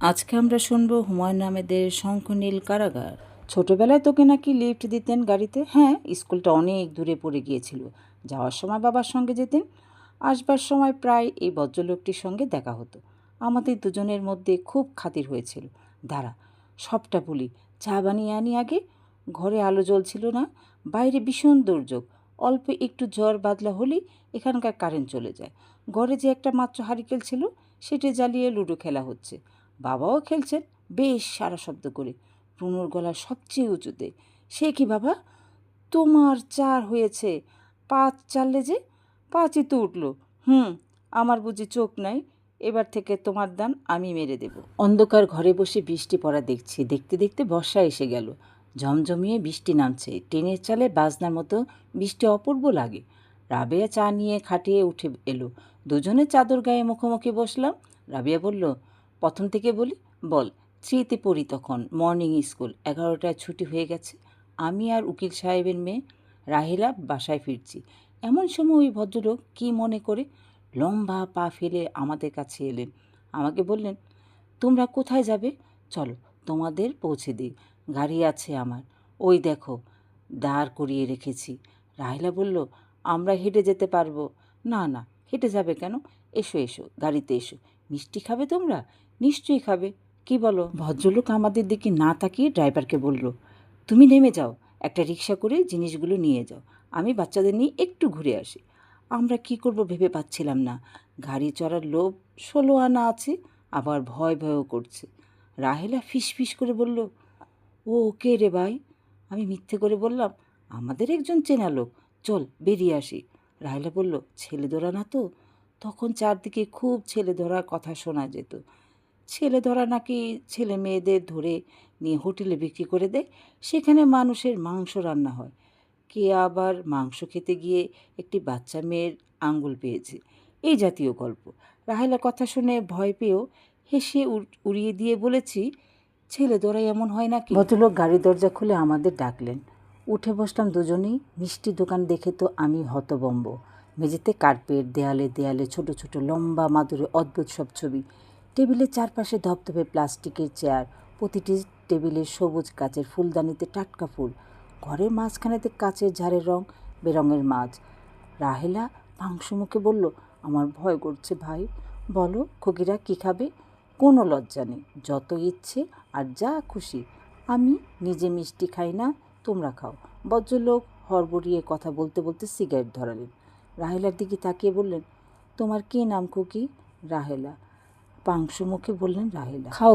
আজকে আমরা শুনবো হুমায়ুন আহমেদের শঙ্খনীল কারাগার। ছোটবেলায় তোকে নাকি লিফট দিতেন গাড়িতে? হ্যাঁ, স্কুলটা অনেক দূরে পড়ে গিয়েছিল। যাওয়ার সময় বাবার সঙ্গে যেতেন, আসবার সময় প্রায় এই ভদ্রলোকটির সঙ্গে দেখা হতো। আমাদের দুজনের মধ্যে খুব খাতির হয়েছিল। দাঁড়া, সবটা বলি। চা বানিয়ে আনি আগে। ঘরে আলো জ্বলছিল না, বাইরে ভীষণ দুর্যোগ। অল্প একটু ঝড় বাদলা হলেই এখানকার কারেন্ট চলে যায়। ঘরে যে একটা মাত্র হারিকেল ছিল, সেটা জ্বালিয়ে লুডো খেলা হচ্ছে। বাবাও খেলছেন, বেশ সারা শব্দ করে, রুনুর গলা সবচেয়ে উঁচুতে। সে কি বাবা, তোমার 4 হয়েছে? 5 চাললে যে? 5ই তো উঠল। আমার বুঝি চোখ নাই? এবার থেকে তোমার দান আমি মেরে দেব। অন্ধকার ঘরে বসে বৃষ্টি পড়া দেখছি। দেখতে দেখতে বর্ষা এসে গেল। ঝমঝমিয়ে বৃষ্টি নামছে, ট্রেনের চালে বাজনার মতো বৃষ্টি অপূর্ব লাগে। রাবেয়া চা নিয়ে খাটিয়ে উঠে এলো। দুজনে চাদর গায়ে মুখোমুখি বসলাম। রাবেয়া বলল, প্রথম থেকে বলি? বল। 3তে পড়ি তখন, মর্নিং স্কুল। 11টায় ছুটি হয়ে গেছে। আমি আর উকিল সাহেবের মেয়ে রাহিলা বাসায় ফিরছি। এমন সময় ওই ভদ্রলোক কী মনে করে লম্বা পা ফেলে আমাদের কাছে এলেন। আমাকে বললেন, তোমরা কোথায় যাবে? চলো তোমাদের পৌঁছে দিই। গাড়ি আছে আমার, ওই দেখো দাঁড় করিয়ে রেখেছি। রাহিলা বলল, আমরা হেঁটে যেতে পারবো। না না, হেঁটে যাবে কেন? এসো এসো, গাড়িতে এসো। মিষ্টি খাবে তোমরা? নিশ্চয়ই খাবে। কি বলো? ভদ্রলোক আমাদের দিকে না তাকিয়ে ড্রাইভারকে বলল, তুমি নেমে যাও, একটা রিক্সা করে জিনিসগুলো নিয়ে যাও। আমি বাচ্চাদের নিয়ে একটু ঘুরে আসি। আমরা কি করব ভেবে পাচ্ছিলাম না। গাড়ি চড়ার লোভ 16 আনা আছে, আবার ভয় ভয়ও করছে। রাহেলা ফিস করে বলল, ও কে রে ভাই? আমি মিথ্যে করে বললাম, আমাদের একজন চেনা লোক, চল বেরিয়ে আসি। রাহেলা বলল, ছেলে ধরা না তো? তখন চারদিকে খুব ছেলে ধরার কথা শোনা যেত। ছেলে ধরা নাকি ছেলে মেয়েদের ধরে নিয়ে হোটেলে বিক্রি করে দেয়, সেখানে মানুষের মাংস রান্না হয়। কে আবার মাংস খেতে গিয়ে একটি বাচ্চা মেয়ের আঙ্গুল পেয়েছে, এই জাতীয় গল্প। রাহেলা কথা শুনে ভয় পেয়েও হেসে উড়িয়ে দিয়ে বলেছি, ছেলে ধরাই এমন হয় নাকি? ভদ্রলোক গাড়ির দরজা খুলে আমাদের ডাকলেন। উঠে বসলাম দুজনেই। মিষ্টির দোকান দেখে তো আমি হতবম্ব। মেঝেতে কার্পেট, দেয়ালে দেয়ালে ছোট ছোট লম্বা মাদুরে অদ্ভুত সব ছবি। টেবিলের চারপাশে ধপধপে প্লাস্টিকের চেয়ার, প্রতিটি টেবিলের সবুজ কাচের ফুলদানিতে টাটকা ফুল। ঘরের মাঝখানেতে কাচের ঝাড়ের রং বেরঙের মাছ। রাহেলা মাংস মুখে বলল, আমার ভয় করছে ভাই। বলো খুকিরা কী খাবে? কোনো লজ্জা নেই, যত ইচ্ছে আর যা খুশি। আমি নিজে মিষ্টি খাই না, তোমরা খাও। ভদ্রলোক হড়বড়িয়ে কথা বলতে বলতে সিগারেট ধরালেন। রাহেলার দিকে তাকিয়ে বললেন, তোমার কী নাম খুকি? রাহেলা। পাংশু মুখে বললেন রাহেলা। খাও